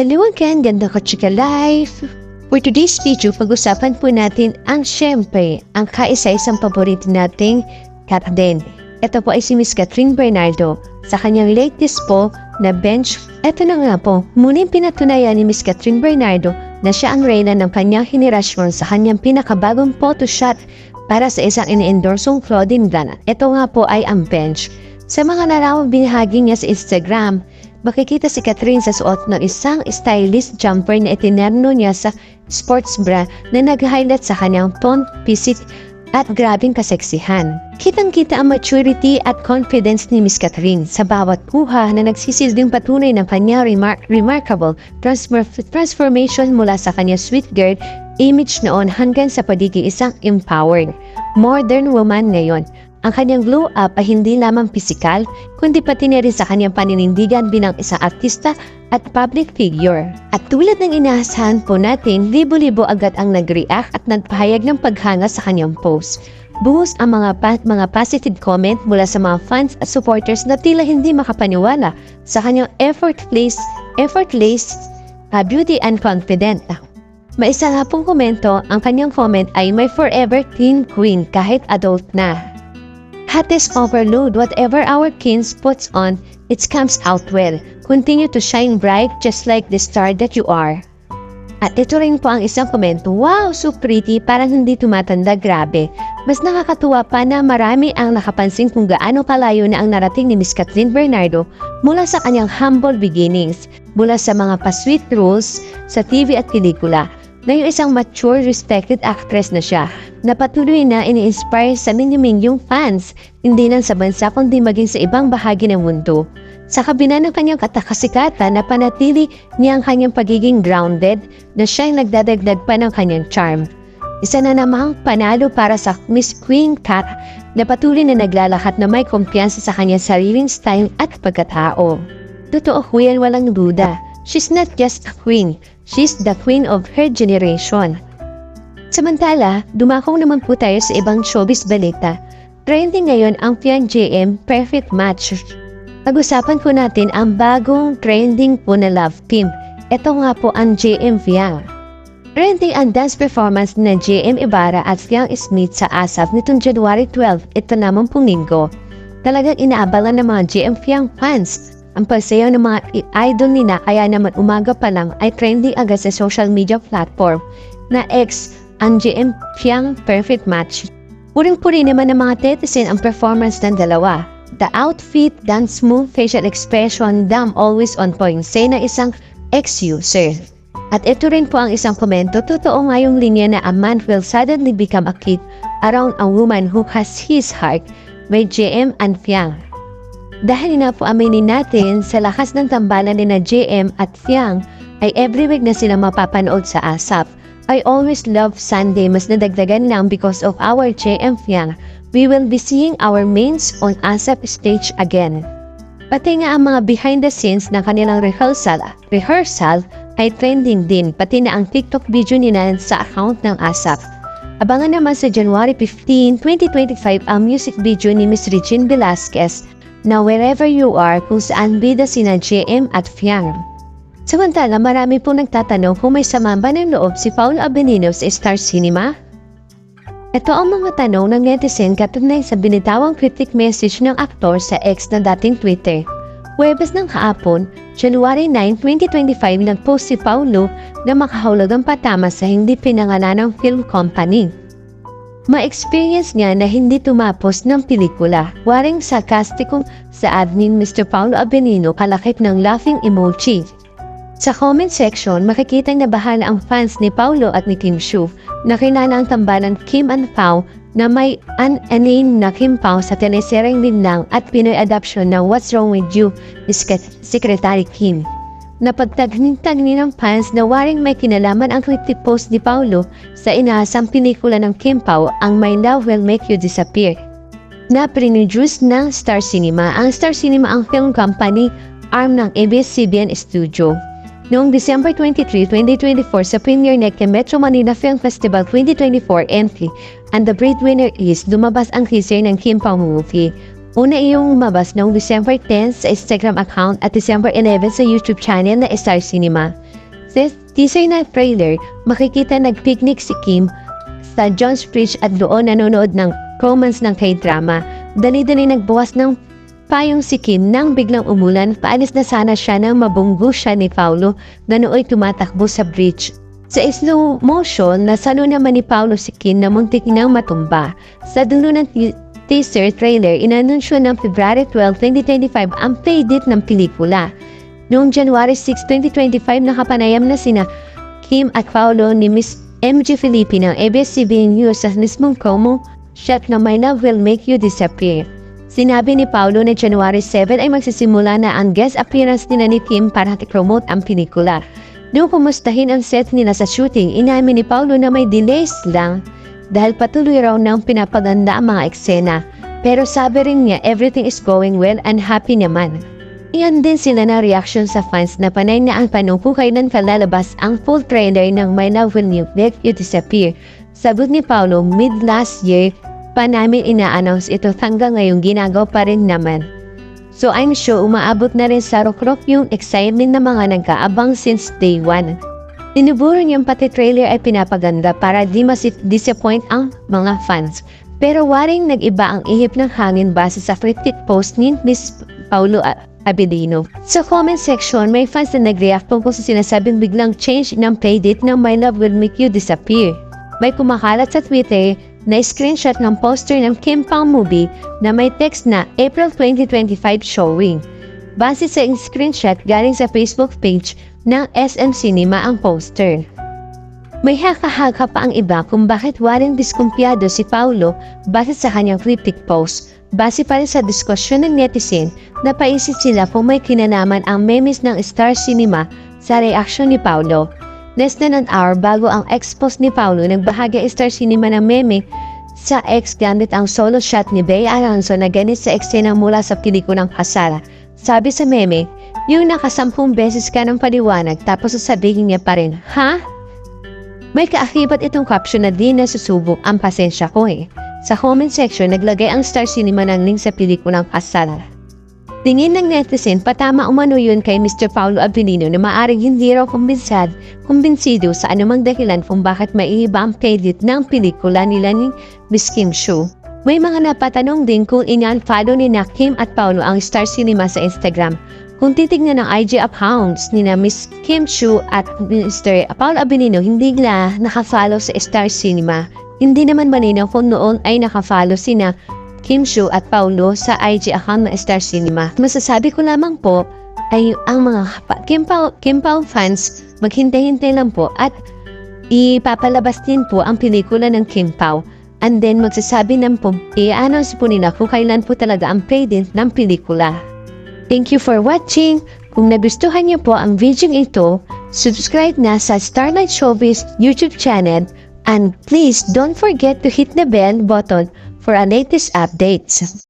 Hello again, ganda ko chika life! For today's video, pag-usapan po natin ang syempre, ang kaisa-isang paborito nating captain. Ito po ay si Miss Catherine Bernardo. Sa kanyang latest po na bench, ito na nga po, muling pinatunayan ni Miss Catherine Bernardo na siya ang reyna ng kanyang henerasyon sa kanyang pinakabagong photoshoot para sa isang ini-endorsong clothing brand. Ito nga po ay ang bench. Sa mga narawang binahagi niya sa Instagram, makikita si Catherine sa suot ng isang stylish jumper na itinerno niya sa sports bra na nag-highlight sa kanyang toned physique at grabing kaseksihan. Kitang-kita ang maturity at confidence ni Miss Catherine sa bawat kuha na nagsisilbing patunay ng kanyang remarkable transformation mula sa kanyang sweet girl image noon hanggang sa pagiging isang empowered, modern woman ngayon. Ang kanyang glow up ay hindi lamang pisikal, kundi pati na rin sa kanyang paninindigan bilang isang artista at public figure. At tulad ng inaasahan po natin, libo-libo agad ang nag-react at nagpahayag ng paghanga sa kanyang post. Buhos ang mga positive comment mula sa mga fans at supporters na tila hindi makapaniwala sa kanyang effortless beauty and confident. May isa nga pong komento, ang kanyang comment ay "My forever teen queen kahit adult na. Hottest overload, whatever our kins puts on, it comes out well. Continue to shine bright just like the star that you are." At ito rin po ang isang komento, "Wow, so pretty, parang hindi tumatanda, grabe." Mas nakakatuwa pa na marami ang nakapansin kung gaano kalayo na ang narating ni Miss Catherine Bernardo mula sa kanyang humble beginnings, mula sa mga pa-sweet roles sa TV at pelikula. Ngayon isang mature, respected actress na siya, na patuloy na ini-inspire sa minyong fans, hindi lang sa bansa kundi maging sa ibang bahagi ng mundo. Sa kabila ng kanyang katakasikatan, napanatili niya ang kanyang pagiging grounded na siya'y nagdadagdag pa ng kanyang charm. Isa na namang panalo para sa Miss Queen Cat na patuloy na naglalahat na may kumpiyansa sa kanyang sariling style at pagkatao. Totoo ko yan, walang duda. She's not just a queen, she's the queen of her generation. Samantala, dumako naman po tayo sa ibang showbiz balita. Trending ngayon ang Fiang JM Perfect Match. Pag-usapan po natin ang bagong trending po na love team. Ito nga po ang JM Fiang. Trending ang dance performance na JM Ibarra at Fiang Smith sa ASAP nitong January 12, ito naman pong linggo. Talagang inaabalan ng mga JM Fiang fans ang pagsayaw ng mga idol nila, kaya naman umaga pa lang ay trending agad sa social media platform na X ang JM Fiang Perfect Match. Puring-puri naman ng mga tetisin ang performance ng dalawa. The outfit, dance move, facial expression, damn always on point, say na isang ex-user. At ito rin po ang isang komento, totoo nga yung linya na a man will suddenly become a kid around a woman who has his heart by JM and Fiang. Dahil na po aminin natin, sa lakas ng tambalan ni na JM at Fiang ay every week na sila mapapanood sa ASAP. I always love Sunday, mas nadagdagan lang because of our JM Fiang. We will be seeing our mains on ASAP stage again. Pati nga ang mga behind the scenes ng kanilang rehearsal ay trending din, pati na ang TikTok video nila sa account ng ASAP. Abangan naman sa January 15, 2025 ang music video ni Miss Regine Velasquez na Wherever You Are, kung saan bida sina JM at Fiang. Samantala, marami pong nagtatanong kung may samamba ng loob si Paolo Abelino sa Star Cinema. Ito ang mga tanong ng netizen katunay sa binitawang cryptic message ng aktor sa ex na dating Twitter. Huwebes ng kahapon, January 9, 2025, nagpost si Paolo na makahulugang patama sa hindi pinangalanang film company. Ma-experience niya na hindi tumapos ng pelikula. Waring sarkastikong sa admin Mr. Paolo Abelino kalakip ng laughing emoji. Sa comment section, makikita na bahala ang fans ni Paolo at ni Kim Shu na kilala ang tambalan Kim and Pao na may unnamed na Kim Pao sa teleseryeng Linlang at Pinoy adoption ng What's Wrong With You ni Secretary Kim. Napagtagni ng fans na waring may kinalaman ang cryptic post ni Paolo sa inaasang pelikula ng Kim Pao, ang My Love Will Make You Disappear, na pre-produce ng Star Cinema. Ang Star Cinema ang film company arm ng ABS-CBN Studio. Noong December 23, 2024 sa premiere night kay Metro Manila Film Festival 2024 entry, and the breadwinner is lumabas ang teaser ng Kim Pao movie. Una iyong lumabas noong December 10 sa Instagram account at December 11 sa YouTube channel na Star Cinema. Sa teaser na trailer, makikita nag-picnic si Kim sa John's Bridge at doon nanonood ng romance ng K-drama. Dali-dali nagbuwas ng payong si Kim nang biglang umulan. Paalis na sana siya nang mabunggo siya ni Paulo na nooy tumatakbo sa bridge. Sa slow motion, nasalo naman ni Paulo si Kim na muntik nang matumba. Sa dulo ng teaser trailer, inanunsyo ng February 12, 2025 ang play date ng pelikula. Noong January 6, 2025, nakapanayam na sina Kim at Paulo ni Miss MG Felipe ng ABS-CBN News sa mismong promo shot na My Love Will Make You Disappear. Sinabi ni Paulo na January 7 ay magsisimula na ang guest appearance nila ni Kim para i-promote ang pelikula. Noong kumustahin ang set nila sa shooting, inamin ni Paulo na may delays lang dahil patuloy raw nang pinapaganda ang mga eksena. Pero sabi rin niya everything is going well and happy naman. Iyan din sila na reaction sa fans na panay na ang tanong kung kailan lalabas ang full trailer ng My Love Will Make You Disappear. Sagot ni Paulo, mid last year pa namin ina-announce ito, hanggang ngayon ginagawa pa rin naman. So I'm sure umaabot na rin sa Rock yung excitement ng mga nagkaabang since day 1. Tinuburo niyang pati trailer ay pinapaganda para di disappoint ang mga fans. Pero waring nag-iba ang ihip ng hangin base sa critic post ni Miss Paulo Abilino. Sa comment section, may fans na nag-react tungkol sa sinasabing biglang change ng playdate ng My Love Will Make You Disappear. May kumakalat sa Twitter na screenshot ng poster ng Kim Pao movie na may text na April 2025 showing. Base sa screenshot galing sa Facebook page ng SM Cinema ang poster. May haka-haka pa ang iba kung bakit waring diskumpiyado si Paulo base sa kanyang cryptic post. Base pa rin sa diskusyon ng netizen, napaisip sila kung may kinalaman ang memes ng Star Cinema sa reaksyon ni Paulo. Less than an hour bago ang ex-post ni Paulo, nagbahagi Star Cinema ng meme sa ex gamit ang solo shot ni Bea Alonzo na ganit sa eksena mula sa pelikulang Kasala. Sabi sa meme, yung nakasampung beses ka ng paliwanag tapos sasabihin niya pa rin, ha? May kaakibat itong caption na di nasusubok ang pasensya ko eh. Sa comment section, naglagay ang Star Cinema ng link sa pelikulang Kasala. Tingin ng netizen, patama umano yun kay Mr. Paulo Abilino na maaaring hindi raw kumbinsido sa anumang dahilan kung bakit maiiba ang playdate ng pelikula nila ni Miss Kim Chiu. May mga napatanong din kung in-unfollow ni na Kim at Paulo ang Star Cinema sa Instagram. Kung titignan ng IG accounts ni na Miss Kim Chiu at Mr. Paulo Abilino, hindi nila nakafollow sa Star Cinema. Hindi naman malinaw kung noon ay nakafollow sina Kim Chiu at Paulo sa IG account ng Star Cinema. Masasabi ko lamang po ay ang mga Kim Pao fans maghintay-hintay lang po at ipapalabas din po ang pelikula ng Kim Pao. And then magsasabi ng po, i-announce po nila kung kailan po talaga ang playdate ng pelikula. Thank you for watching. Kung nagustuhan niyo po ang video ito, subscribe na sa Starlight Showbiz YouTube channel and please don't forget to hit the bell button for our latest updates.